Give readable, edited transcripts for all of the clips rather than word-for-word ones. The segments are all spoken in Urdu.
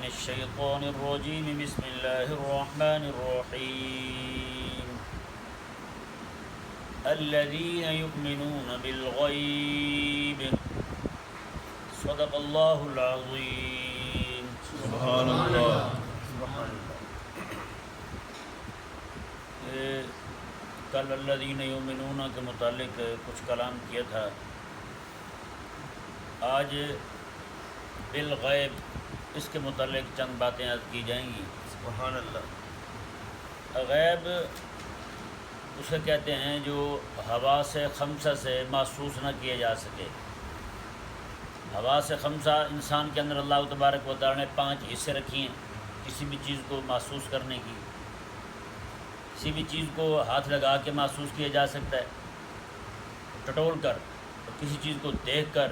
الشيطان الرجيم بسم الله الرحمن الرحيم الذين يؤمنون بالغيب صدق الله العظيم سبحان اللہ. کل الذین یؤمنون کے متعلق کچھ کلام کیا تھا. آج بالغیب اس کے متعلق چند باتیں عرض کی جائیں گی. سبحان اللہ. غیب اسے کہتے ہیں جو حواس خمسہ سے محسوس نہ کیا جا سکے. حواس خمسہ انسان کے اندر اللہ تبارک و تعالی نے 5 حصے رکھی ہیں کسی بھی چیز کو محسوس کرنے کی. کسی بھی چیز کو ہاتھ لگا کے محسوس کیا جا سکتا ہے، ٹٹول کر، اور کسی چیز کو دیکھ کر،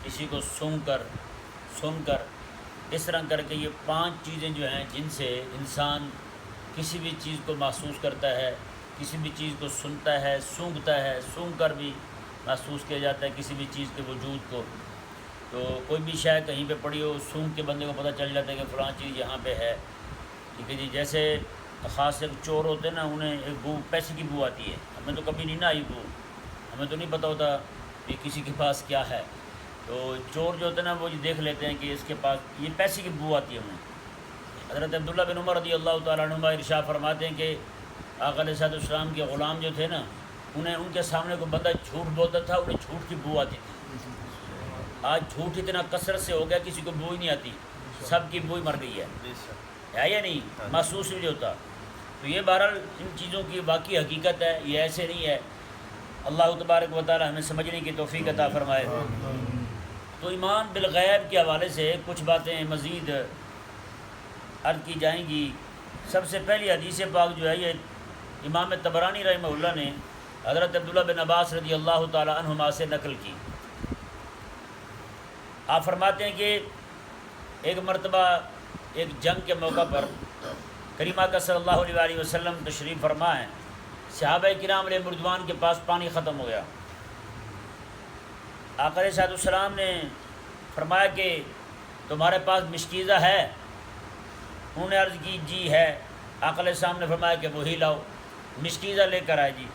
کسی کو سن کر، اس طرح کر کے یہ 5 چیزیں جو ہیں جن سے انسان کسی بھی چیز کو محسوس کرتا ہے، کسی بھی چیز کو سنتا ہے، سونگتا ہے، سونگ کر بھی محسوس کیا جاتا ہے کسی بھی چیز کے وجود کو. تو کوئی بھی شے کہیں پہ پڑی ہو، سونگ کے بندے کو پتہ چل جاتا ہے کہ فلاں چیز یہاں پہ ہے. ٹھیک ہے جی. جیسے خاص ایک چور ہوتے ہیں نا، انہیں ایک بو، پیسے کی بو آتی ہے. ہمیں تو کبھی نہیں نہ آئی بو، ہمیں تو نہیں پتہ ہوتا کہ کسی کے پاس کیا ہے. تو چور جو ہوتے ہیں نا وہ یہ دیکھ لیتے ہیں کہ اس کے پاس یہ پیسے کی بو آتی ہے انہیں. حضرت عبداللہ بن عمر رضی اللہ تعالیٰ عنہ ارشاد فرماتے ہیں کہ آقا علیہ السلام کے غلام جو تھے نا، انہیں ان کے سامنے کوئی بندہ جھوٹ بولتا تھا، انہیں جھوٹ کی بو آتی تھی. آج جھوٹ اتنا کثرت سے ہو گیا کسی کو بو ہی نہیں آتی، سب کی بو ہی مر گئی ہے یا نہیں، محسوس بھی نہیں ہوتا. تو یہ بہرحال ان چیزوں کی واقعی حقیقت ہے، یہ ایسے نہیں ہے. اللہ تبارک و تعالی ہمیں سمجھنے کی توفیق عطا فرمائے. تو ایمان بالغیب کے حوالے سے کچھ باتیں مزید عرض کی جائیں گی. سب سے پہلی حدیث پاک جو ہے یہ امام طبرانی رحمہ اللہ نے حضرت عبداللہ بن عباس رضی اللہ تعالی عنہما سے نقل کی. آپ فرماتے ہیں کہ ایک مرتبہ ایک جنگ کے موقع پر کریمہ کا صلی اللہ علیہ وسلم تشریف فرما ہے. صحابہ کرام علیہ رضوان کے پاس پانی ختم ہو گیا. آقا علیہ السلام نے فرمایا کہ تمہارے پاس مشکیزہ ہے؟ انہوں نے عرض کی جی ہے. آقا علیہ السلام نے فرمایا کہ وہی لاؤ. مشکیزہ لے کر آئے جی.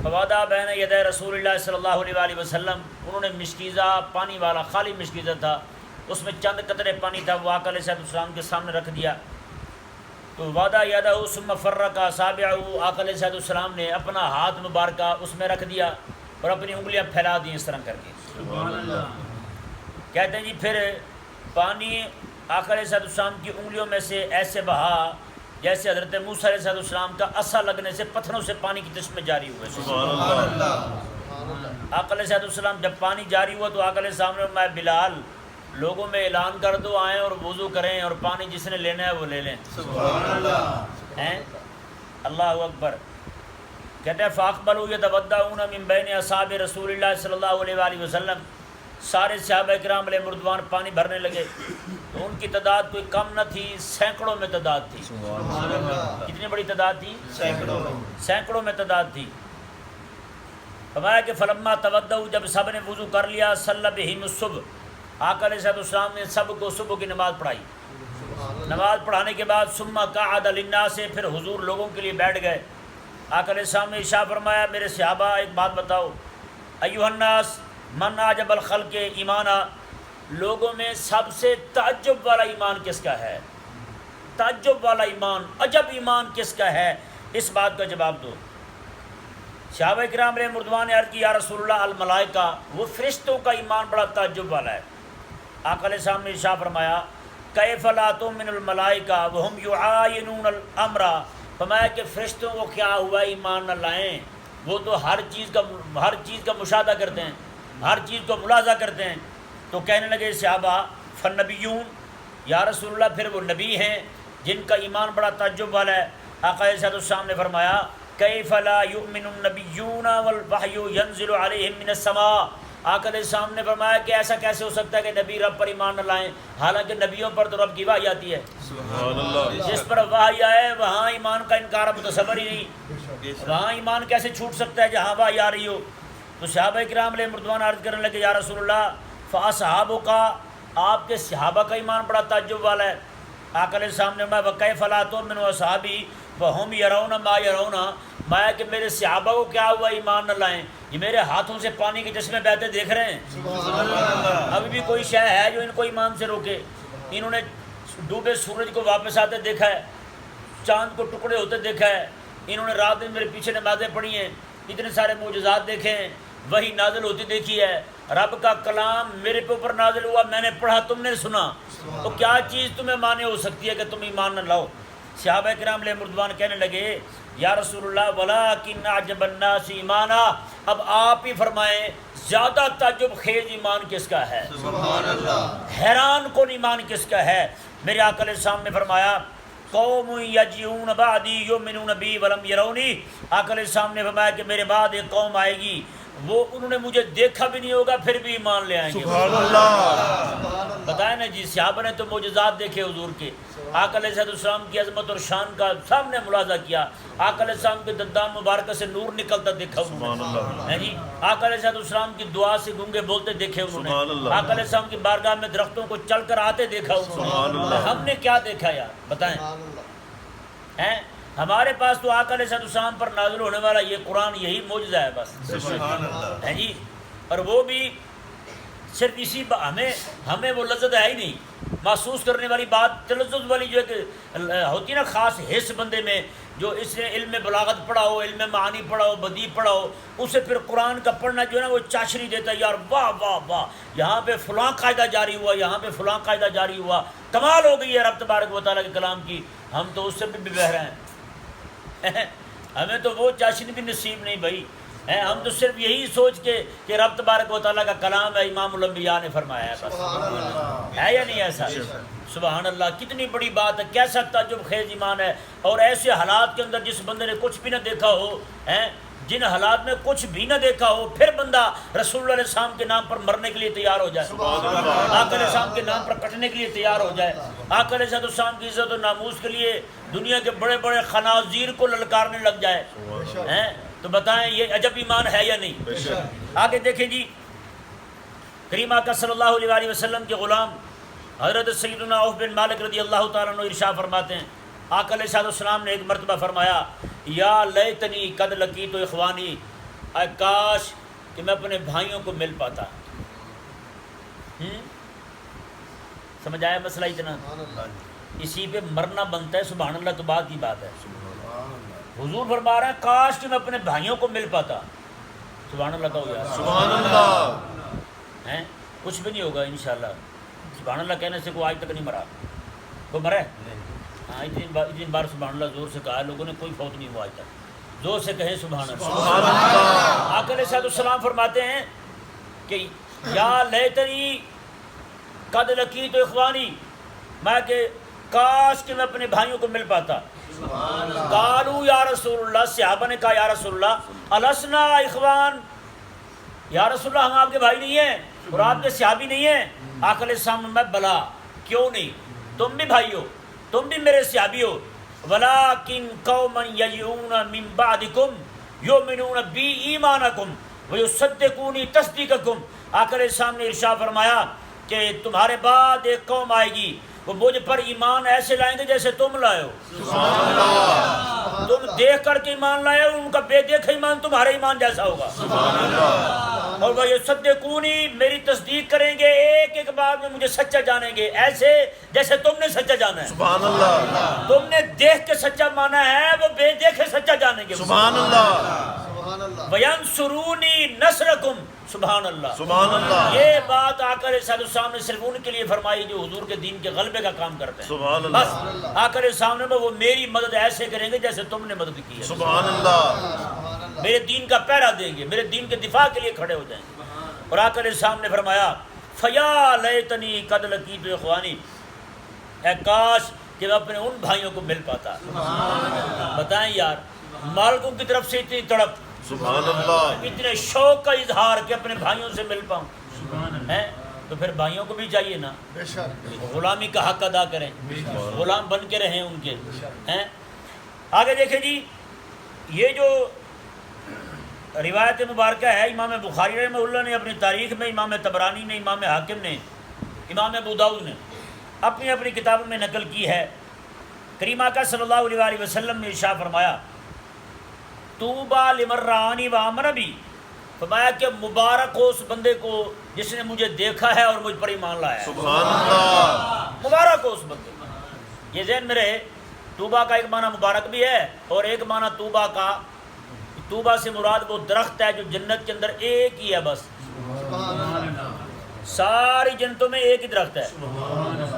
فوادہ بین یدی رسول اللہ صلی اللہ علیہ وسلم، انہوں نے مشکیزہ پانی والا خالی مشکیزہ تھا، اس میں چند قطرے پانی تھا، وہ آقا علیہ السلام کے سامنے رکھ دیا. تو وعدہ یادہ ثم فرق اصابعہ، آقا علیہ السلام نے اپنا ہاتھ مبارکہ اس میں رکھ دیا اور اپنی انگلیاں پھیلا دیں اس طرح کر کے. سبحان اللہ. کہتے ہیں جی پھر پانی آقا علیہ السلام کی انگلیوں میں سے ایسے بہا جیسے حضرت موسیٰ علیہ السلام کا عصا لگنے سے پتھروں سے پانی کی چشمے جاری ہوئے. سبحان اللہ. آقا علیہ السلام جب پانی جاری ہوا تو آقا علیہ السلام نے میں بلال لوگوں میں اعلان کر دو آئیں اور وضو کریں اور پانی جس نے لینا ہے وہ لے لیں. سبحان اللہ. ہیں اللہ اکبر. کہتے ہیں فاقبلوا یتودعون من بین اصحاب رسول اللہ صلی اللہ علیہ وسلم، سارے صحابہ کرام علیہ رضوان پانی بھرنے لگے. تو ان کی تعداد کوئی کم نہ تھی، سینکڑوں میں تعداد تھی. سبحان اللہ. کتنی بڑی تعداد تھی؟ سینکڑوں میں تعداد تھی. فرمایا کہ فلما تودعوا، جب سب نے وضو کر لیا، صلی بہم الصبح، آقا علیہ السلام نے سب کو صبح کی نماز پڑھائی. نماز پڑھانے کے بعد ثم قعد للناس، پھر حضور لوگوں کے لیے بیٹھ گئے. آقا علیہ السلام نے ارشاد فرمایا میرے صحابہ ایک بات بتاؤ، ایھا الناس من اعجب الخلق ایمانا، لوگوں میں سب سے تعجب والا ایمان کس کا ہے؟ تعجب والا ایمان، عجب ایمان کس کا ہے؟ اس بات کا جواب دو. صحابہ کرام علیہ رضوان نے عرض کی یا رسول اللہ الملائکہ، وہ فرشتوں کا ایمان بڑا تعجب والا ہے. آقا علیہ السلام نے ارشاد فرمایا کیف لا تؤمن الملائکہ وهم یعاینون الامر، فرمایا کہ فرشتوں کو کیا ہوا ایمان نہ لائیں، وہ تو ہر چیز کا مشاہدہ کرتے ہیں، ہر چیز کو ملاحظہ کرتے ہیں. تو کہنے لگے صحابہ فالنبیون، یا رسول اللہ پھر وہ نبی ہیں جن کا ایمان بڑا تعجب والا ہے. آقا علیہ السلام نے فرمایا کیف لا یؤمن النبیون والوحی ینزل علیہم من السماء، آقا علیہ السلام نے فرمایا کہ ایسا کیسے ہو سکتا ہے کہ نبی رب پر ایمان نہ لائیں، حالانکہ نبیوں پر تو رب کی وحی آتی ہے. سبحان اللہ. جس پر وحی آئے وہاں ایمان کا انکار متصور ہی نہیں، وہاں ایمان کیسے چھوٹ سکتا ہے جہاں وحی آ رہی ہو. تو صحابہ کرام علیہ رضوان عرض کرنے لگے یا رسول اللہ فاصحابک آپ کے صحابہ کا ایمان بڑا تعجب والا ہے۔ آقا علیہ السلام نے فرمایا وَكَيْفَ لَا تُؤْمِنُ وَأَصْحَابِي وَهُمْ يَرَوْنَ مَا يَرَوْنَ، میں کہ میرے صحابہ کو کیا ہوا ایمان نہ لائیں، یہ میرے ہاتھوں سے پانی کے چشمے بہتے دیکھ رہے ہیں، ابھی بھی کوئی شے ہے جو ان کو ایمان سے روکے؟ انہوں نے ڈوبے سورج کو واپس آتے دیکھا ہے، چاند کو ٹکڑے ہوتے دیکھا ہے، انہوں نے رات دن میرے پیچھے نمازیں پڑھی ہیں، اتنے سارے معجزات دیکھے ہیں، وہی نازل ہوتی دیکھی ہے، رب کا کلام میرے پہ اوپر نازل ہوا، میں نے پڑھا، تم نے سنا، تو کیا چیز تمہیں مانے ہو سکتی ہے کہ تم ایمان نہ لاؤ؟ صحابہ کرام علیہ مردوان کہنے لگے یا رسول اللہ وَلَٰكِنَّ أَعْجَبَ النَّاسِ ایمانا، اب آپ ہی فرمائیں زیادہ تعجب خیز ایمان کس کا ہے، سبحان اللہ، حیران کن ایمان کس کا ہے؟ میرے آقا علیہ السلام نے فرمایا قوم یجیون بعدی یؤمنون بی ولم یرونی، آقا علیہ السلام نے فرمایا کہ میرے بعد ایک قوم آئے گی، وہ انہوں نے مجھے دیکھا بھی نہیں ہوگا پھر بھی ایمان لے آئیں گے۔ سبحان اللہ، بتائیں نا جی، صحابہ نے تو معجزات دیکھے حضور کے، آقا علیہ السلام کی عظمت اور شان کا سب نے ملاحظہ کیا، آقا علیہ السلام کے دندان مبارکہ سے نور نکلتا دیکھا انہوں نے، ہے جی، آقا علیہ السلام کی دعا سے گونگے بولتے دیکھے انہوں سبحان نے، اللہ، آقا علیہ السلام کی بارگاہ میں درختوں کو چل کر آتے دیکھا انہوں سبحان نے، اللہ، ہم نے کیا دیکھا یار بتائیں؟ ہیں ہمارے پاس تو آقا علیہ السلام پر نازل ہونے والا یہ قرآن یہی معجزہ ہے بس، سبحان اللہ، ہے جی، اور وہ بھی صرف اسی ہمیں وہ لذت ہے ہی نہیں، محسوس کرنے والی بات تلذذ والی جو ہے کہ ہوتی ہے نا خاص حص بندے میں، جو اس نے علم بلاغت پڑھا ہو، علم معانی پڑھا ہو، بدیع پڑھا ہو، اسے پھر قرآن کا پڑھنا جو ہے نا وہ چاشنی دیتا ہے، یار واہ واہ واہ، یہاں پہ فلاں قاعدہ جاری ہوا، یہاں پہ فلاں قاعدہ جاری ہوا، کمال ہو گئی ہے رب تبارک و تعالیٰ کے کلام کی، ہم تو اس سے بھی بہ رہے ہیں ہمیں تو وہ چاشنی بھی نصیب نہیں بھائی، ہم تو صرف یہی سوچ کے کہ رب تبارک و تعالیٰ کا کلام ہے، امام الانبیاء نے فرمایا ہے بس، ہے یا نہیں ایسا؟ سبحان اللہ، کتنی بڑی بات ہے، کیسا تعجب خیز ایمان ہے، اور ایسے حالات کے اندر جس بندے نے کچھ بھی نہ دیکھا ہو، جن حالات میں کچھ بھی نہ دیکھا ہو، پھر بندہ رسول اللہ علیہ السلام کے نام پر مرنے کے لیے تیار ہو جائے، آقا علیہ السلام کے نام پر کٹنے کے لیے تیار ہو جائے، آقا علیہ السلام کی عزت و ناموس کے لیے دنیا کے بڑے بڑے خنازیر کو للکارنے لگ جائے، تو بتائیں یہ عجب ایمان ہے یا نہیں؟ آگے دیکھیں جی، کریم آقا صلی اللہ علیہ وسلم کے غلام حضرت سیدنا عوف بن مالک رضی اللہ تعالیٰ عنہ ارشاد فرماتے ہیں، آقا علیہ السلام نے ایک مرتبہ فرمایا یا لیتنی قد لقیت اخوانی، اے کاش کہ میں اپنے بھائیوں کو مل پاتا۔ سمجھ آیا مسئلہ اتنا؟ اسی پہ مرنا بنتا ہے، سبحان اللہ، تو بات کی بات ہے، حضور فرما رہے ہیں کاش کہ میں اپنے بھائیوں کو مل پاتا، سبحان اللہ کہو یار، سبحان اللہ، ہیں کچھ بھی نہیں ہوگا انشاءاللہ، سبحان اللہ کہنے سے کوئی آج تک نہیں مرا، کوئی مرا ہے؟ ہاں اتنی بار سبحان اللہ زور سے کہا ہے لوگوں نے، کوئی فوت نہیں ہوا آج تک، زور سے کہیں سبحان اللہ۔ سبحان اللہ، آقا علیہ السلام فرماتے ہیں کہ یا لیتنی قد لقیت اخوانی، میں کہ کاش کہ میں اپنے بھائیوں کو مل پاتا۔ قالوا یا رسول اللہ، صحابہ نے کہا یا رسول اللہ السنا اخوان، یا رسول اللہ ہم آپ کے بھائی نہیں ہیں اور آپ کے صحابی نہیں ہیں؟ آقا علیہ السلام میں بلا، کیوں نہیں، تم بھی بھائی ہو، تم بھی میرے صحابی ہو، ولیکن قوما یجیون من بعدکم یؤمنون بی ایمانکم ویصدقونی تصدیقکم، آقا علیہ السلام نے ارشاد فرمایا کہ تمہارے بعد ایک قوم آئے گی، وہ مجھ پر ایمان ایسے لائیں گے جیسے تم لائے ہو، سبحان اللہ، تم دیکھ کر کے ایمان لائے ہو، ان کا بے دیکھا ایمان تمہارے ایمان جیسا ہوگا، سبحان اللہ، اور وہ یہ صدقونی، میری تصدیق کریں گے، ایک ایک بات میں مجھے سچا جانیں گے، ایسے جیسے تم نے سچا جانا ہے، سبحان اللہ، تم نے دیکھ کے سچا مانا ہے، وہ بے دیکھے سچا جانیں گے، سبحان اللہ، وَيَنْصُرُونِي نَصْرَكُمْ، سبحان اللہ، سبحان اللہ، یہ بات آقا علیہ السلام نے صرف ان کے لیے فرمائی جو حضور کے دین کے غلبے کا کام کرتے ہیں، سبحان بس اللہ، آقا علیہ السلام نے وہ میری مدد ایسے کریں گے جیسے تم نے مدد کی ہے، سبحان اللہ، میرے دین کا پہرا دیں گے، میرے دین کے دفاع کے لیے کھڑے ہو جائیں گے، اور آقا علیہ السلام نے فرمایا فیا لیتنی قد لقیت اخوانی، اے کاش کہ میں اپنے ان بھائیوں کو مل پاتا۔ بتائیں یار، مالکوں کی طرف سے اتنی تڑپ، سبحان اللہ، اتنے شوق کا اظہار کہ اپنے بھائیوں سے مل پاؤں، ہیں تو پھر بھائیوں کو بھی چاہیے نا غلامی کا حق ادا کریں، غلام بن کے رہیں ان کے، ہیں۔ آگے دیکھیں جی، یہ جو روایت مبارکہ ہے امام بخاری رحمہ اللہ نے اپنی تاریخ میں، امام طبرانی نے، امام حاکم نے امام ابو داؤد نے اپنی اپنی کتابوں میں نقل کی ہے، کریم آقا صلی اللہ علیہ وآلہ وسلم نے ارشاد فرمایا طوبیٰ لمن رآنی وآمن بی، فرمایا کہ مبارک ہو اس بندے کو جس نے مجھے دیکھا ہے اور مجھ پر ایمان لایا ہے، سبحان اللہ، مبارک ہو اس بندے کو۔ یہ ذہن میں رہے، طوبیٰ کا ایک معنی مبارک بھی ہے اور ایک معنی طوبیٰ کا، طوبیٰ سے مراد وہ درخت ہے جو جنت کے اندر ایک ہی ہے، بس ساری جنتوں میں ایک ہی درخت ہے،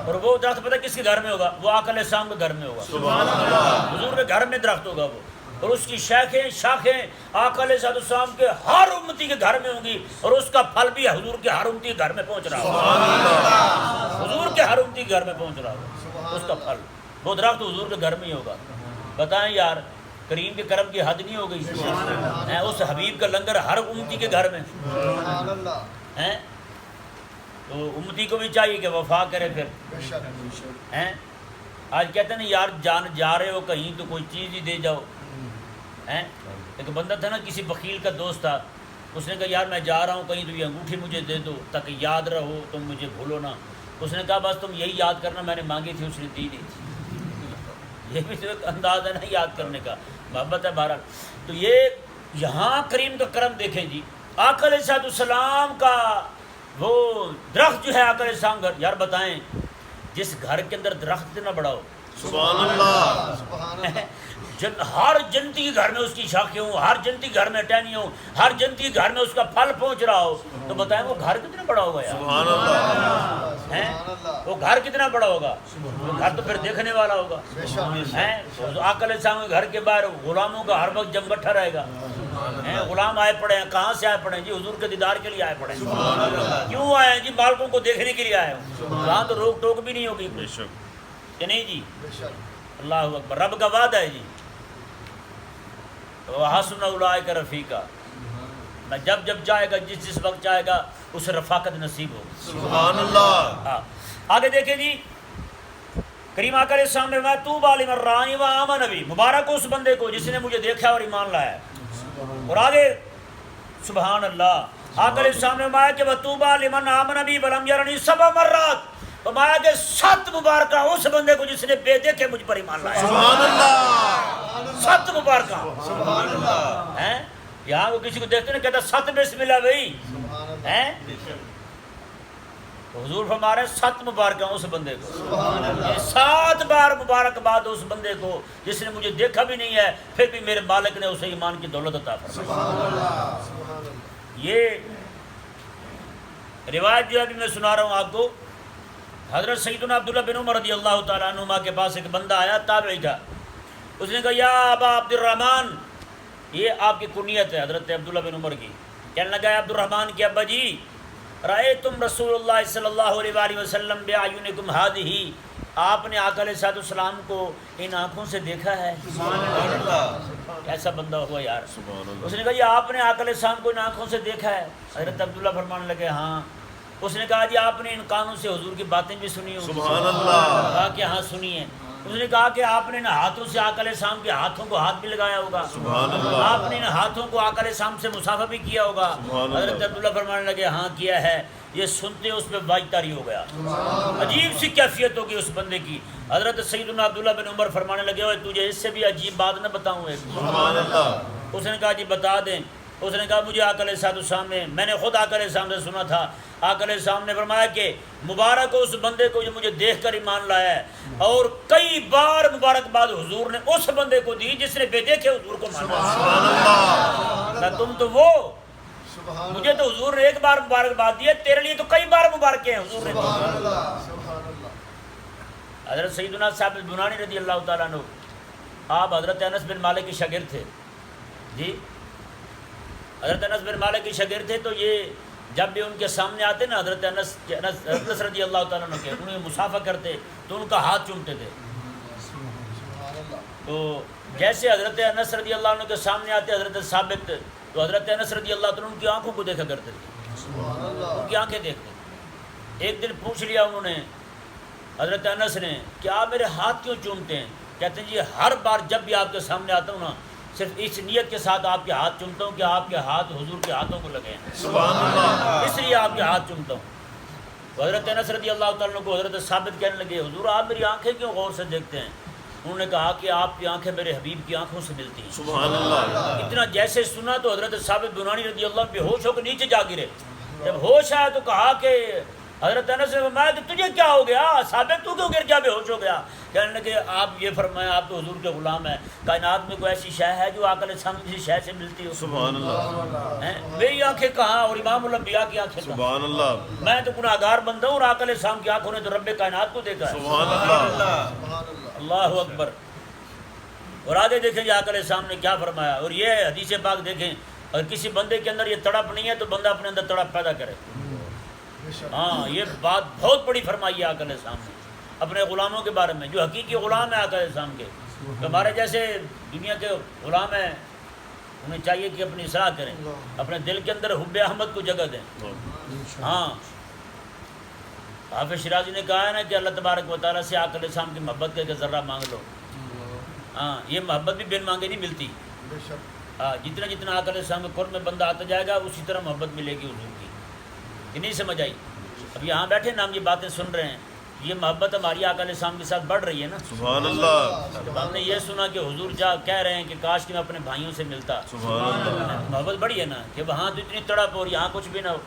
اور وہ درخت پتہ کس کے گھر میں ہوگا؟ وہ آقا علیہ السلام کے گھر میں ہوگا، سبحان اللہ، حضور کے گھر میں درخت ہوگا وہ، اور اس کی شاخیں آقا علیہ السلام کے ہر امتی کے گھر میں ہوں گی، اور اس کا پھل بھی حضور کے ہر امتی کے گھر میں پہنچ رہا ہوگا، حضور کے ہر امتی کے گھر میں پہنچ رہا ہوگا اس کا پھل، وہ درخت حضور کے گھر میں ہی ہوگا۔ بتائیں یار، کریم کے کرم کی حد نہیں ہو گئی؟ اس حبیب کا لنگر ہر امتی کے گھر میں ہیں، تو امتی کو بھی چاہیے کہ وفا کرے پھر ہیں۔ آج کہتے ہیں نا یار جا رہے ہو کہیں تو کوئی چیز ہی دے جاؤ ہیں۔ ایک بندہ تھا نا، کسی بخیل کا دوست تھا، اس نے کہا یار میں جا رہا ہوں کہیں تو یہ انگوٹھی مجھے دے دو تاکہ یاد رہو، تم مجھے بھولو نا۔ اس نے کہا بس تم یہی یاد کرنا میں نے مانگی تھی، اس نے دی نہیں تھی۔ یہ بھی تو ایک انداز ہے نا یاد کرنے کا، محبت ہے بہرحال۔ تو یہ یہاں کریم کا کرم دیکھیں جی، آقا علیہ السلام کا وہ درخت جو ہے آقا علیہ السلام گھر، یار بتائیں جس گھر کے اندر درخت اتنا بڑا ہو، سبحان اللہ، ہر جنتی کے گھر میں اس کی شاخیں ہوں، ہر جنتی کے گھر میں ٹہنیاں ہوں، ہر جنتی کے گھر میں اس کا پھل پہنچ رہا ہو، تو بتائیں وہ گھر کتنا بڑا ہوگا یار؟ سبحان اللہ، ہیں وہ گھر کتنا بڑا ہوگا؟ وہ گھر تو پھر دیکھنے والا ہوگا ہیں۔ آقا علیہ السلام کے گھر کے باہر غلاموں کا ہر وقت جم گٹھا رہے گا ہیں، غلام آئے پڑے ہیں، کہاں سے آئے پڑے ہیں جی؟ حضور کے دیدار کے لیے آئے پڑے ہیں۔ کیوں آئے ہیں جی؟ مالکوں کو دیکھنے کے لیے آئے ہیں، وہاں تو روک ٹوک بھی نہیں ہوگی کہ نہیں جی؟ اللہ اکبر، رب کا وعدہ ہے جی، وَحَسُنَ أُولَٰئِكَ رَفِیقًا، جب چاہے گا، جس وقت چاہے گا اسے رفاقت نصیب ہوگی۔ سبحان اللہ، ہاں آگے دیکھیں جی، کریم آقا علیہ السلام نے فرمایا طوبیٰ لمن رآنی وآمن بی، مبارک ہو اس بندے کو جس نے مجھے دیکھا اور ایمان لایا ہے۔ اور آگے سبحان اللہ، آقا علیہ السلام نے فرمایا کہ وَطُوبیٰ لمن آمن بی وَلَمْ يَرَنِی 7 مرات، فرمایا کہ 7 مبارکہ اس بندے کو جس نے بے دیکھے مجھ پر ایمان لایا۔ سبحان اللہ، 7 مبارکہ سبحان اللہ، ہیں۔ یہاں وہ کسی کو دیکھتے نہیں کہتا 7 بسم اللہ بھائی ہیں، حضور فرما رہے ہیں 7 مبارکہ اس بندے کو، 7 بار مبارکباد اس بندے کو جس نے مجھے دیکھا بھی نہیں ہے پھر بھی میرے مالک نے اسے ایمان کی دولت عطا فرمائی۔ یہ روایت جو ابھی میں سنا رہا ہوں آپ کو، حضرت سیدنا عبداللہ بن عمر رضی اللہ تعالیٰ عنہما کے پاس ایک بندہ آیا، تابعی تھا، اس نے کہا یا ابا عبد الرحمن، یہ آپ کی کنیت ہے حضرت عبداللہ بن عمر کی، کہنے لگا عبد الرحمن کے ابا جی رأیتم رسول اللہ صلی اللہ علیہ وآلہ وسلم بأعینکم ہذہ، آپ نے آقا علیہ السلام کو ان آنکھوں سے دیکھا ہے؟ سبحان اللہ، ایسا بندہ ہوا یار۔ سبحان اللہ، اس نے کہا یہ آپ نے آقا علیہ السلام کو ان آنکھوں سے دیکھا ہے؟ حضرت عبداللہ فرمانے لگے ہاں۔ اس نے کہا جی آپ نے ان کانوں سے حضور کی باتیں بھی سنی ہوں؟ سبحان اللہ، کہا کہ ہاں سنی ہیں۔ اس نے کہا کہ آپ نے ان ہاتھوں سے آقا علیہ السلام کے ہاتھوں کو ہاتھ بھی لگایا ہوگا؟ سبحان اللہ، آپ نے ان ہاتھوں کو آقا علیہ السلام سے مسافہ بھی کیا ہوگا؟ سبحان اللہ، حضرت عبداللہ فرمانے لگے ہاں کیا ہے۔ یہ سنتے اس پہ واج طاری ہو گیا، عجیب سی کیفیت ہوگی اس بندے کی۔ حضرت سیدنا عبداللہ بن عمر فرمانے لگے اوے تجھے اس سے بھی عجیب بات نہ بتاؤں ایک؟ سبحان اللہ، اس نے کہا جی بتا دیں۔ اس نے کہا مجھے آقا علیہ السلام نے، میں نے خود آقا علیہ السلام سے سنا تھا، آقا علیہ السلام نے فرمایا کہ مبارک ہو اس بندے کو جو مجھے دیکھ کر ایمان لایا ہے، اور کئی بار مبارکباد حضور نے اس بندے کو دی جس نے بے دیکھے حضور کو مانا۔ سبحان اللہ، نہ تم تو وہ، مجھے تو حضور نے ایک بار مبارکباد دی ہے، تیرے لیے تو کئی بار مبارکیں ہیں حضور نے۔ حضرت سیدنا ثابت بنانی رضی اللہ تعالیٰ عنہ، آپ حضرت انس بن مالک کے شاگرد تھے جی، حضرت انس بن مالک کے شاگرد تھے، تو یہ جب بھی ان کے سامنے آتے نا حضرت انس رضی اللہ تعالیٰ عنہ کے، انہیں مسافہ کرتے تو ان کا ہاتھ چومتے تھے۔ تو جیسے حضرت انس رضی اللہ عنہ کے سامنے آتے حضرت ثابت، تو حضرت انس رضی اللہ عنہ ان کی آنکھوں کو دیکھا کرتے تھے، ان کی آنکھیں دیکھتے۔ ایک دن پوچھ لیا انہوں نے حضرت انس نے کہ آپ میرے ہاتھ کیوں چومتے ہیں؟ کہتے ہیں جی ہر بار جب بھی آپ کے سامنے آتا ہوں نا صرف اس نیت کے ساتھ آپ کے ہاتھ چومتا ہوں کہ آپ کے ہاتھ حضور کے ہاتھوں کو لگے ہیں، سبحان اللہ، اس لیے آپ کے ہاتھ چومتا ہوں۔ حضرت انس رضی اللہ تعالیٰ کو حضرت ثابت کہنے لگے حضور آپ میری آنکھیں کیوں غور سے دیکھتے ہیں؟ انہوں نے کہا کہ آپ کی آنکھیں میرے حبیب کی آنکھوں سے ملتی ہیں۔ سبحان اللہ۔ اتنا جیسے سنا تو حضرت ثابت بنانی رضی اللہ بے ہوش ہو کے نیچے جا گرے۔ جب ہوش آیا تو کہا کہ حضرت انس نے فرمایا کہ تجھے کیا ہو گیا ثابت، تو کیوں گر گیا، بے ہوش ہو گیا؟ کہنے لگے آپ یہ فرمایا آپ تو حضور کے غلام ہیں، کائنات میں کوئی ایسی شے ہے جو عقل سمجھ کسی شے سے ملتی ہو؟ سبحان اللہ۔ میری آنکھیں کہاں اور امام الانبیاء کی آنکھیں کہاں؟ سبحان اللہ۔ میں تو گناہگار بندہ ہوں اور عقل سام کی آنکھوں نے تو رب کائنات کو دیکھا ہے۔ سبحان اللہ۔ اللہ اکبر۔ اور آگے دیکھیں جی عقل سام نے کیا فرمایا، اور یہ حدیث پاک دیکھیں، اگر کسی بندے کے اندر یہ تڑپ نہیں ہے تو بندہ اپنے اندر تڑپ پیدا کرے۔ ہاں یہ بات بہت بڑی فرمائی ہے عقل سام نے اپنے غلاموں کے بارے میں، جو حقیقی غلام ہیں عقل سام کے۔ ہمارے جیسے دنیا کے غلام ہیں، انہیں چاہیے کہ اپنی اصلاح کریں، اپنے دل کے اندر حب احمد کو جگہ دیں۔ ہاں حافظ شیرازی نے کہا ہے نا کہ اللہ تبارک و تعالیٰ سے عقل سام کی محبت کے ذرہ مانگ لو۔ ہاں یہ محبت بھی بن مانگے نہیں ملتی۔ ہاں جتنا جتنا عقل سام کے قرب میں بندہ آتا جائے گا اسی طرح محبت ملے گی حضور کی۔ یہ نہیں سمجھ آئی؟ اب یہاں بیٹھے نا ہم یہ باتیں سن رہے ہیں، یہ محبت ہماری عقل سام کے ساتھ بڑھ رہی ہے نا۔ سبحان اللہ۔ جب ہم نے یہ سنا کہ حضور کہہ رہے ہیں کہ کاش کہ میں اپنے بھائیوں سے ملتا، سبحان اللہ۔ محبت بڑی ہے نا، کہ وہاں تو اتنی تڑپ اور یہاں کچھ بھی نہ ہو،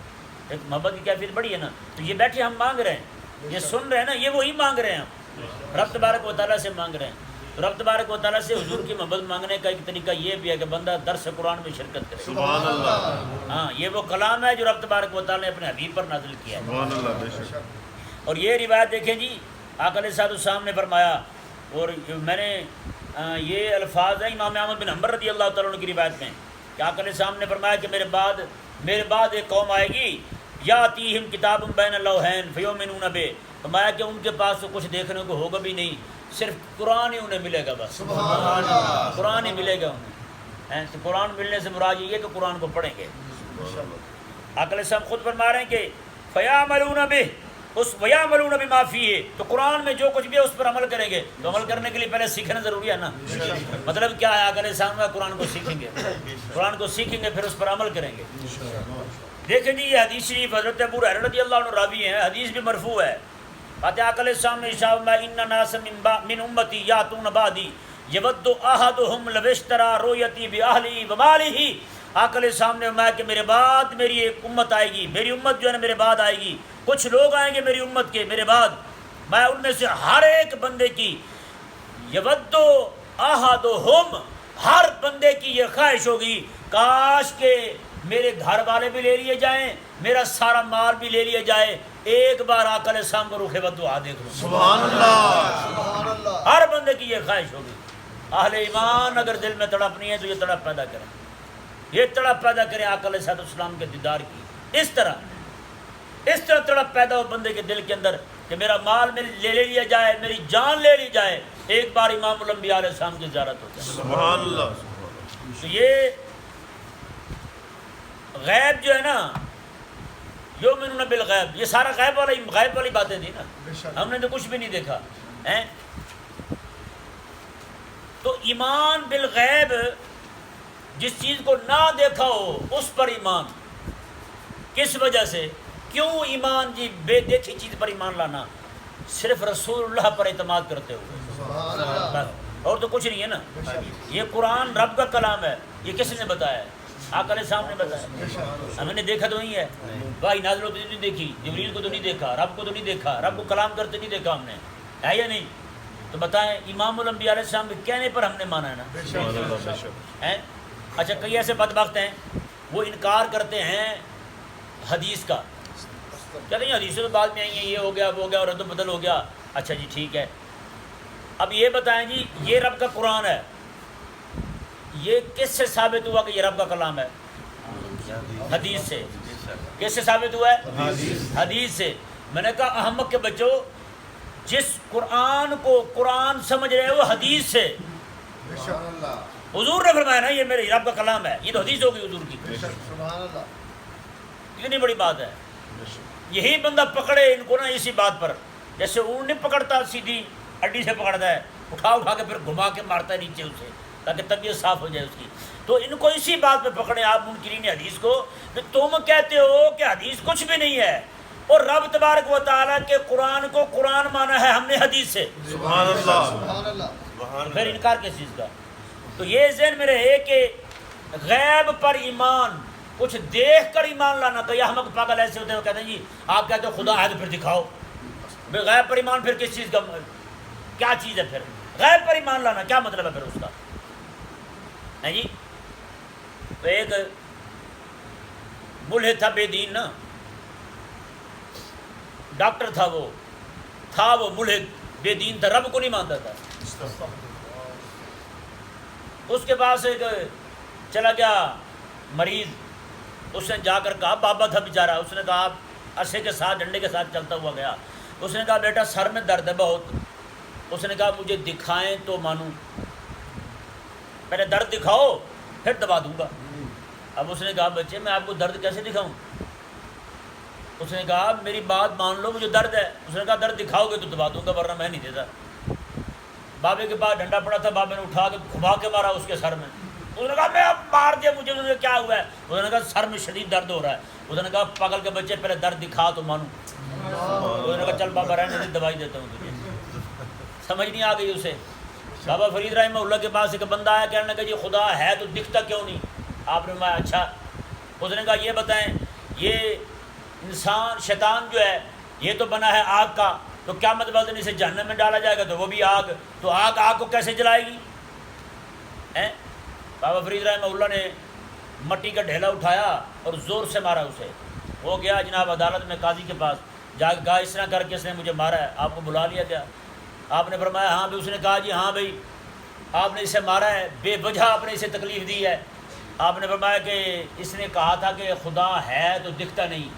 ایک محبت کی کیفیت بڑی ہے نا۔ تو یہ بیٹھے ہم مانگ رہے ہیں، یہ سن رہے ہیں نا، یہ وہی مانگ رہے ہیں، ہم رب تبارک و تعالیٰ سے مانگ رہے ہیں۔ رب تبارک و تعالیٰ سے حضور کی محبت مانگنے کا ایک طریقہ یہ بھی ہے کہ بندہ درس قرآن میں شرکت کرے۔ سبحان اللہ۔ ہاں یہ وہ کلام ہے جو رب تبارک و تعالیٰ نے اپنے حبیب پر نازل کیا ہے۔ سبحان اللہ بے شک۔ اور یہ روایت دیکھیں جی آقا علیہ السلام نے فرمایا، اور میں نے یہ الفاظ ہیں امام احمد بن حنبل رضی اللہ تعالیٰ عنہ کی روایت میں کہ آقا علیہ السلام نے فرمایا کہ میرے بعد ایک قوم آئے گی، یاتیہم کتاب بین اللوحین فیؤمنون بہ، فرمایا کہ ان کے پاس تو کچھ دیکھنے کو ہوگا بھی نہیں، صرف قرآن ہی انہیں ملے گا، بس قرآن ہی ملے گا انہیں۔ تو قرآن ملنے سے مراد یہ ہے کہ قرآن کو پڑھیں گے۔ آقا علیہ السلام خود فرما رہے ہیں کہ فیعملون بہ، اس ویعملون بما فیہ، تو قرآن میں جو کچھ بھی ہے اس پر عمل کریں گے۔ تو عمل کرنے کے لیے پہلے سیکھنا ضروری ہے نا۔ مطلب کیا ہے؟ آقا علیہ السلام قرآن کو سیکھیں گے، قرآن کو سیکھیں گے پھر اس پر عمل کریں گے۔ دیکھیں جی یہ حدیث شریف حضرت ابو ہریرہ رضی اللہ عنہ راوی ہیں، حدیث بھی مرفوع ہے۔ آقا علیہ السلام نے ارشاد فرمایا ان ناس من امتی یاتون بعدی یود احدهم لو اشتری رؤیتی باہلہ ومالہ۔ آقا علیہ السلام نے فرمایا کہ میرے بعد میری ایک امت آئے گی، میری امت جو ہے نا میرے بعد آئے گی، کچھ لوگ آئیں گے میری امت کے میرے بعد، میں ان میں سے ہر ایک بندے کی یود احدهم، ہر بندے کی یہ خواہش ہوگی کاش کہ میرے گھر والے بھی لے لیے جائیں، میرا سارا مال بھی لے لیا جائے، ایک بار آقا علیہ السلام کو رخ بدعا دیکھ لوں۔ سبحان اللہ۔ ہر بندے کی یہ خواہش ہوگی۔ اہل ایمان اگر دل میں تڑپ نہیں ہے تو یہ تڑپ پیدا کریں، یہ تڑپ پیدا کریں آقا علیہ السلام کے دیدار کی۔ اس طرح تڑپ پیدا ہو بندے کے دل کے اندر کہ میرا مال لے لیا جائے، میری جان لے لی جائے، ایک بار امام الانبیاء علیہ السلام کی زیارت ہو جائے۔ سبحان اللہ۔ تو یہ غیب جو ہے نا، یؤمنون بالغیب، یہ سارا غیب والی باتیں تھی نا، ہم نے تو کچھ بھی نہیں دیکھا ہیں۔ تو ایمان بالغیب، جس چیز کو نہ دیکھا ہو اس پر ایمان، کس وجہ سے؟ کیوں ایمان جی بے دیکھی چیز پر ایمان لانا؟ صرف رسول اللہ پر اعتماد کرتے ہوئے، بس، اور تو کچھ نہیں ہے نا۔ یہ قرآن رب کا کلام ہے، یہ کس نے بتایا ہے؟ آقا علیہ السلام نے بتایا، ہم نے دیکھا تو نہیں ہے، وحی نازل ہوتی نہیں دیکھی، جبریل کو تو نہیں دیکھا، رب کو تو نہیں دیکھا، رب کو کلام کرتے نہیں دیکھا ہم نے، ہے یا نہیں؟ تو بتائیں امام الانبیاء علیہ السلام کے کہنے پر ہم نے مانا ہے نا۔ اچھا کئی ایسے بدبخت ہیں وہ انکار کرتے ہیں حدیث کا، کہتے ہیں حدیثیں تو بعد میں آئی ہیں، یہ ہو گیا وہ ہو گیا اور رد و بدل ہو گیا۔ اچھا جی ٹھیک ہے، اب یہ بتائیں جی یہ رب کا قرآن ہے، یہ کس سے ثابت ہوا کہ یہ رب کا کلام ہے؟ حدیث سے۔ کس سے ثابت ہوا ہے؟ حدیث سے۔ میں نے کہا احمق کے بچوں، جس قرآن کو قرآن سمجھ رہے ہو حدیث سے، حضور نے فرمایا نا یہ میرے رب کا کلام ہے، یہ تو حدیث ہوگی حضور کی، کتنی بڑی بات ہے۔ یہی بندہ پکڑے ان کو نا اسی بات پر، جیسے اونٹ نہیں پکڑتا سیدھی اڈی سے پکڑتا ہے، اٹھا کے پھر گھما کے مارتا ہے نیچے اسے تاکہ طبیعت صاف ہو جائے اس کی، تو ان کو اسی بات پہ پکڑیں آپ منکرین حدیث کو، کہ تم کہتے ہو کہ حدیث کچھ بھی نہیں ہے، اور رب تبارک و تعالیٰ کے قرآن کو قرآن مانا ہے ہم نے حدیث سے، سبحان اللہ سبحان اللہ، پھر انکار کس چیز کا؟ تو یہ ذہن میں رہے کہ غیب پر ایمان، کچھ دیکھ کر ایمان لانا، تو یہ احمق پاگل ایسے ہوتے ہیں وہ کہتے ہیں جی آپ کہتے ہو خدا ہے تو پھر دکھاؤ، بھئی غیب پر ایمان پھر کس چیز کا، کیا چیز ہے پھر غیب پر ایمان لانا، کیا مطلب ہے پھر اس کا ہے جی؟ تو ایک ملحد تھا بے دین نا، ڈاکٹر تھا وہ ملحد بے دین تھا، رب کو نہیں مانتا تھا. اس کے پاس ایک چلا گیا مریض، اس نے جا کر کہا، بابا تھا بیچارہ، اس نے کہا عصے کے ساتھ ڈنڈے کے ساتھ چلتا ہوا گیا، اس نے کہا بیٹا سر میں درد ہے بہت. اس نے کہا مجھے دکھائیں تو مانوں، پہلے درد دکھاؤ پھر دوا دوں گا. اب اس نے کہا بچے میں آپ کو درد کیسے دکھاؤں؟ اس نے کہا میری بات مان لو مجھے درد ہے. اس نے کہا درد دکھاؤ گے تو دبا دوں گا ورنہ میں نہیں دیتا. بابے کے پاس ڈنڈا پڑا تھا، بابے نے اٹھا کے گھما کے مارا اس کے سر میں. اس نے کہا میں اب مار دیا مجھے. اس نے کیا ہوا ہے؟ اس نے کہا سر میں شدید درد ہو رہا ہے. اس نے کہا پاگل کے بچے پہلے درد دکھا تو مانوں. اس نے کہا چل بابا رہنے دے دوائی دیتا ہوں تجھے. سمجھ نہیں آ گئی اسے. بابا فرید رحمہ اللہ کے پاس ایک بندہ آیا، کہنے لگا جی خدا ہے تو دکھتا کیوں نہیں؟ آپ نے فرمایا اچھا. اس نے کہا یہ بتائیں یہ انسان شیطان جو ہے یہ تو بنا ہے آگ کا، تو کیا مطلب ہے اسے جہنم میں ڈالا جائے گا تو وہ بھی آگ، تو آگ کو کیسے جلائے گی؟ بابا فرید رحمہ اللہ نے مٹی کا ڈھیلا اٹھایا اور زور سے مارا اسے. وہ گیا جناب عدالت میں قاضی کے پاس، جا کے کہا اس طرح کر کے اس نے مجھے مارا ہے. آپ کو بلا لیا گیا. آپ نے فرمایا ہاں بھی. اس نے کہا جی ہاں بھائی آپ نے اسے مارا ہے، بے وجہ آپ نے اسے تکلیف دی ہے. آپ نے فرمایا کہ اس نے کہا تھا کہ خدا ہے تو دکھتا نہیں،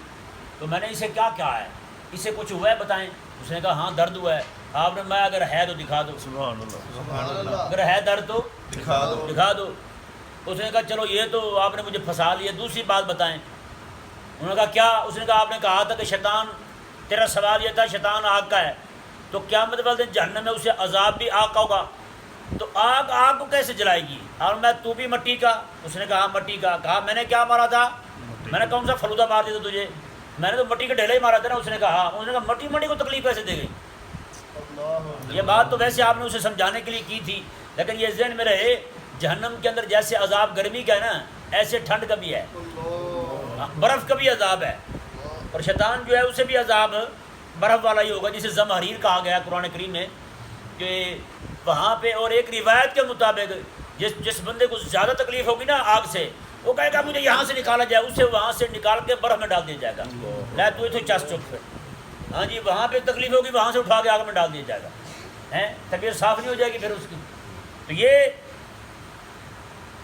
تو میں نے اسے کیا کہا ہے، اسے کچھ ہوا ہے بتائیں. اس نے کہا ہاں درد ہوا ہے. آپ نے فرمایا اگر ہے تو دکھا دو. سبحان اللہ سبحان اللہ، اگر ہے درد تو دکھا دو. دکھا دو. اس نے کہا چلو یہ تو آپ نے مجھے پھنسا لیا، دوسری بات بتائیں. انہوں نے کہا کیا؟ اس نے کہا آپ نے کہا تھا کہ شیطان، تیرا سوال یہ تھا شیطان آگ کا ہے، تو کیا مطلب جہنم میں اسے عذاب بھی آگ کا ہوگا، تو آگ کو کیسے جلائے گی؟ اور میں تو بھی مٹی کا؟ اس نے کہا مٹی کا. کہا میں نے کیا مارا تھا؟ میں نے کون سا فلودہ مار دیا تھا تجھے؟ میں نے تو مٹی کا ڈھیلا ہی مارا تھا نا. اس نے کہا ہاں. اس نے کہا مٹی کو تکلیف کیسے دے گئی؟ یہ بات تو ویسے آپ نے اسے سمجھانے کے لیے کی تھی، لیکن یہ ذہن میں رہے جہنم کے اندر جیسے عذاب گرمی کا ہے نا، ایسے ٹھنڈ کا بھی ہے، برف کا بھی عذاب ہے. اور شیطان جو ہے اسے بھی عذاب برف والا ہی ہوگا، جسے زمہریر کہا گیا قرآن کریم میں کہ وہاں پہ. اور ایک روایت کے مطابق جس بندے کو زیادہ تکلیف ہوگی نا آگ سے، وہ کہے گا مجھے یہاں سے نکالا جائے، اسے وہاں سے نکال کے برف میں ڈال دیا جائے گا. لا تو چس چپ پھر ہاں جی، وہاں پہ تکلیف ہوگی وہاں سے اٹھا کے آگ میں ڈال دیا جائے گا. طبیعت صاف نہیں ہو جائے گی پھر اس کی. تو یہ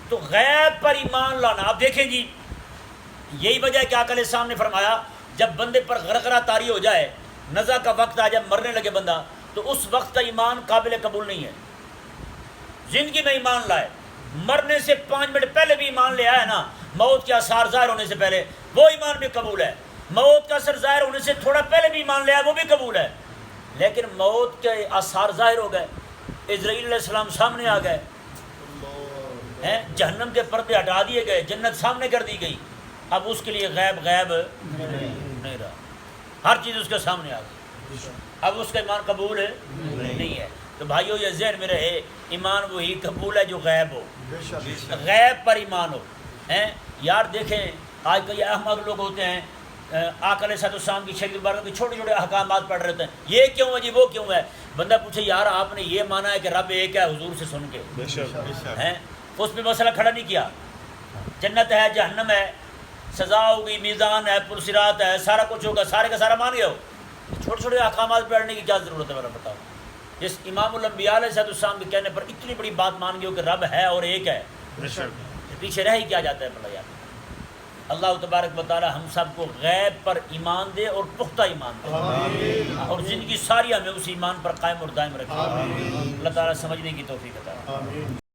تو غیب پر ایمان لانا. آپ دیکھیں جی یہی وجہ ہے کہ آقا علیہ السلام نے فرمایا جب بندے پر غرغرہ طاری ہو جائے، نزع کا وقت آ جائے، مرنے لگے بندہ، تو اس وقت کا ایمان قابل قبول نہیں ہے. زندگی میں ایمان لائے، مرنے سے 5 منٹ پہلے بھی ایمان لے آیا نا، موت کے آثار ظاہر ہونے سے پہلے، وہ ایمان بھی قبول ہے. موت کا اثر ظاہر ہونے سے تھوڑا پہلے بھی ایمان لے آیا، وہ بھی قبول ہے. لیکن موت کے آثار ظاہر ہو گئے، اسرائیل علیہ السلام سامنے آ گئے، جہنم کے پردے ہٹا دیے گئے، جنت سامنے کر دی گئی. اب اس کے لیے غیب نہیں رہا، ہر چیز اس کے سامنے آ گئی. اب اس کا ایمان قبول نہیں ہے. تو بھائیو یہ ذہن میں رہے ایمان وہی قبول ہے جو غیب ہو، غیب پر ایمان ہو. یار دیکھیں آج کئی احمق لوگ ہوتے ہیں، آقا علیہ السلام کی شریعت مبارکہ کے چھوٹے چھوٹے احکامات پڑھ رہے ہوتے ہیں، یہ کیوں ہے جی وہ کیوں ہے. بندہ پوچھے یار آپ نے یہ مانا ہے کہ رب ایک ہے حضور سے سن کے، اس پہ مسئلہ کھڑا نہیں کیا. جنت ہے، جہنم ہے، سزا ہوگی، میزان ہے، پرصراط ہے، سارا کچھ ہوگا، سارے کا سارا مان گئے ہو. چھوٹے چھوٹے احکامات پڑھنے کی کیا ضرورت ہے میرا بتاؤ. جس امام الانبیاء علیہ السلام کے کہنے پر اتنی بڑی بات مان گئے ہو کہ رب ہے اور ایک ہے، پیچھے رہ ہی کیا جاتا ہے بھلا یار. اللہ تبارک و تعالی ہم سب کو غیب پر ایمان دے اور پختہ ایمان دے، اور زندگی ساری ہمیں اس ایمان پر قائم اور دائم رکھے. اللہ تعالیٰ سمجھنے کی توفیق عطا فرمائے.